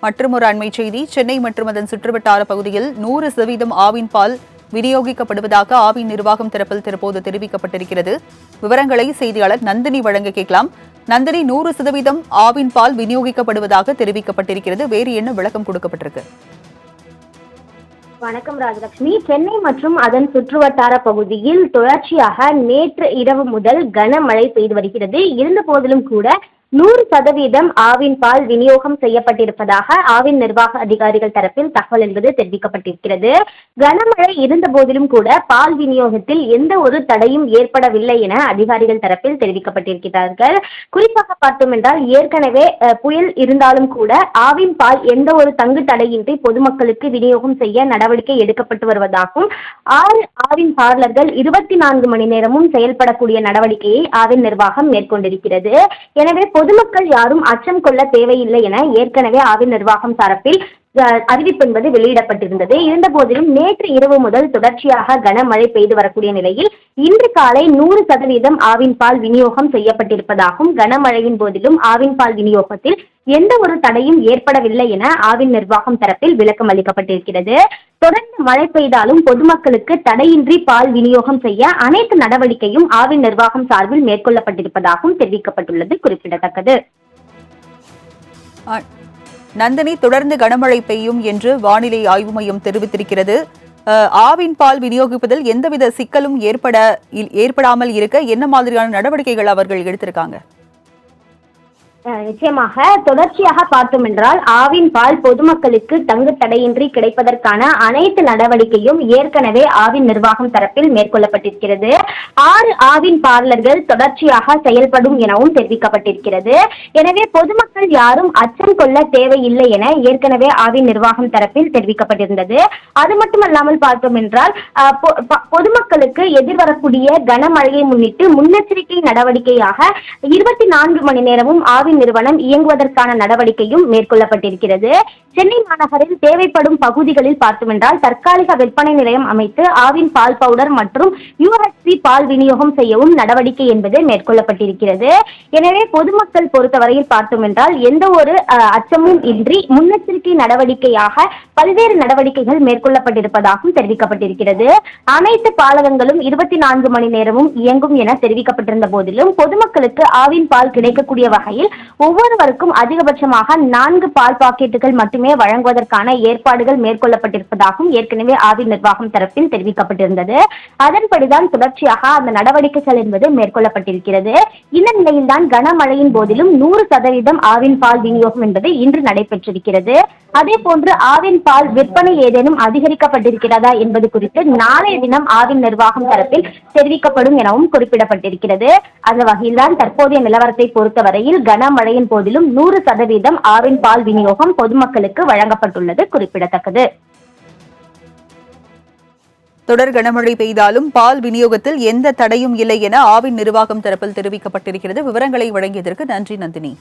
மற்றொரு அண்மை செய்தி. சென்னை மற்றும் அதன் சுற்றுவட்டார பகுதியில் 100% ஆவின் பால் விநியோகிக்கப்படுவதாக ஆவின் நிர்வாகம் தரப்பில் தற்போது தெரிவிக்கப்பட்டிருக்கிறது. விவரங்களை செய்தியாளர் நந்தினி வழங்க கேட்கலாம். நந்தினி, 100% ஆவின் பால் விநியோகிக்கப்படுவதாக தெரிவிக்கப்பட்டிருக்கிறது. வேறு என்ன விளக்கம் கொடுக்கப்பட்டிருக்கு? வணக்கம் ராஜலட்சுமி. சென்னை மற்றும் அதன் சுற்றுவட்டார பகுதியில் தொடர்ச்சியாக நேற்று இரவு முதல் கனமழை பெய்து வருகிறது. இருந்த போதிலும் கூட 100% ஆவின் பால் விநியோகம் செய்யப்பட்டிருப்பதாக ஆவின் நிர்வாக அதிகாரிகள் தரப்பில் தகவல் என்பது தெரிவிக்கப்பட்டிருக்கிறது. கனமழை இருந்த போதிலும் கூட பால் விநியோகத்தில் எந்த ஒரு தடையும் ஏற்படவில்லை என அதிகாரிகள் தரப்பில் தெரிவிக்கப்பட்டிருக்கிறார்கள். குறிப்பாக பார்த்தோம் என்றால் ஏற்கனவே புயல் இருந்தாலும் கூட ஆவின் பால் எந்த ஒரு தங்கு தடையின்றி பொதுமக்களுக்கு விநியோகம் செய்ய நடவடிக்கை எடுக்கப்பட்டு வருவதாகவும் 6 ஆவின் பார்லர்கள் 24 மணி நேரமும் செயல்படக்கூடிய நடவடிக்கையை ஆவின் நிர்வாகம் மேற்கொண்டிருக்கிறது. எனவே பொதுமக்கள் யாரும் அச்சம் கொள்ள தேவையில்லை என ஏற்கனவே ஆவின் நிர்வாகம் தரப்பில் அறிவிப்பு என்பது வெளியிடப்பட்டிருந்தது. இருந்த போதிலும் நேற்று இரவு முதல் தொடர்ச்சியாக கனமழை பெய்து வரக்கூடிய நிலையில் இன்று காலை 100% ஆவின் பால் விநியோகம் செய்யப்பட்டிருப்பதாகவும் கனமழையின் போதிலும் ஆவின் பால் விநியோகத்தில் எந்த ஒரு தடையும் ஏற்படவில்லை என ஆவின் நிர்வாகம் தரப்பில் விளக்கம் அளிக்கப்பட்டிருக்கிறது. தொடர்ந்து மழை பெய்தாலும் பொதுமக்களுக்கு தடையின்றி பால் விநியோகம் செய்ய அனைத்து நடவடிக்கையும் ஆவின் நிர்வாகம் சார்பில் மேற்கொள்ளப்பட்டிருப்பதாகவும் தெரிவிக்கப்பட்டுள்ளது குறிப்பிடத்தக்கது. நந்தினி, தொடர்ந்து கனமழை பெய்யும் என்று வானிலை ஆய்வு மையம் தெரிவித்திருக்கிறது. ஆவின் பால் விநியோகிப்பதில் எந்தவித சிக்கலும் ஏற்படாமல் இருக்க என்ன மாதிரியான நடவடிக்கைகள் அவர்கள் எடுத்திருக்காங்க? நிச்சயமாக தொடர்ச்சியாக பார்த்தோம் என்றால் ஆவின் பால் பொதுமக்களுக்கு தங்கு தடையின்றி கிடைப்பதற்கான அனைத்து நடவடிக்கையும் ஏற்கனவே ஆவின் நிர்வாகம் தரப்பில் மேற்கொள்ளப்பட்டிருக்கிறது. 6 ஆவின் பார்லர்கள் தொடர்ச்சியாக செயல்படும் எனவும் தெரிவிக்கப்பட்டிருக்கிறது. எனவே பொதுமக்கள் யாரும் அச்சம் கொள்ள தேவையில்லை என ஏற்கனவே ஆவின் நிர்வாகம் தரப்பில் தெரிவிக்கப்பட்டிருந்தது. அது மட்டுமல்லாமல் பார்த்தோம் என்றால் பொதுமக்களுக்கு எதிர்வரக்கூடிய கனமழையை முன்னிட்டு முன்னெச்சரிக்கை நடவடிக்கையாக 24 மணி நேரமும் ஆவின் நிறுவனம் இயங்குவதற்கான நடவடிக்கையும் மேற்கொள்ளப்பட்டிருக்கிறது. சென்னை மாநகரில் தேவைப்படும் பகுதிகளில் பார்த்தோம் என்றால் தற்காலிக விற்பனை நிலையம் அமைத்து ஆவின் பால் பவுடர் மற்றும் UHT பால் விநியோகம் செய்யவும் நடவடிக்கை என்பது மேற்கொள்ளப்பட்டிருக்கிறது. எனவே பொதுமக்கள் பொறுத்தவரையில் பார்த்தோம் என்றால் எந்த ஒரு அச்சமும் இன்றி முன்னெச்சரிக்கை நடவடிக்கையாக பல்வேறு நடவடிக்கைகள் மேற்கொள்ளப்பட்டிருப்பதாகவும் தெரிவிக்கப்பட்டிருக்கிறது. அனைத்து பாலகங்களும் 24 மணி நேரமும் இயங்கும் என தெரிவிக்கப்பட்டிருந்த போதிலும் பொதுமக்களுக்கு ஆவின் பால் கிடைக்கக்கூடிய வகையில் ஒவ்வொருவருக்கும் அதிகபட்சமாக 4 பால் பாக்கெட்டுகள் மட்டுமே வழங்குவதற்கான ஏற்பாடுகள் மேற்கொள்ளப்பட்டிருப்பதாகவும் ஏற்கனவே ஆவின் நிர்வாகம் தரப்பில் தெரிவிக்கப்பட்டிருந்தது. அதன்படிதான் தொடர்ச்சியாக அந்த நடவடிக்கைகள் என்பது மேற்கொள்ளப்பட்டிருக்கிறது. இந்த நிலையில்தான் கனமழையின் போதிலும் 100% ஆவின் பால் விநியோகம் என்பது இன்று நடைபெற்றிருக்கிறது. அதே போன்று ஆவின் பால் விற்பனை ஏதேனும் அதிகரிக்கப்பட்டிருக்கிறதா என்பது குறித்து நாளைய தினம் ஆவின் நிர்வாகம் தரப்பில் தெரிவிக்கப்படும் எனவும் குறிப்பிடப்பட்டிருக்கிறது. அந்த வகையில்தான் தற்போதைய நிலவரத்தை பொறுத்தவரையில் கனமழையின் போதிலும் 100% ஆவின் பால் விநியோகம் பொதுமக்களுக்கு வழங்கப்பட்டுள்ளது குறிப்பிடத்தக்கது. தொடர் கனமழை பெய்தாலும் பால் விநியோகத்தில் எந்த தடையும் இல்லை என ஆவின் நிர்வாகம் தரப்பில் தெரிவிக்கப்பட்டிருக்கிறது. விவரங்களை வழங்கியதற்கு நன்றி நந்தினி.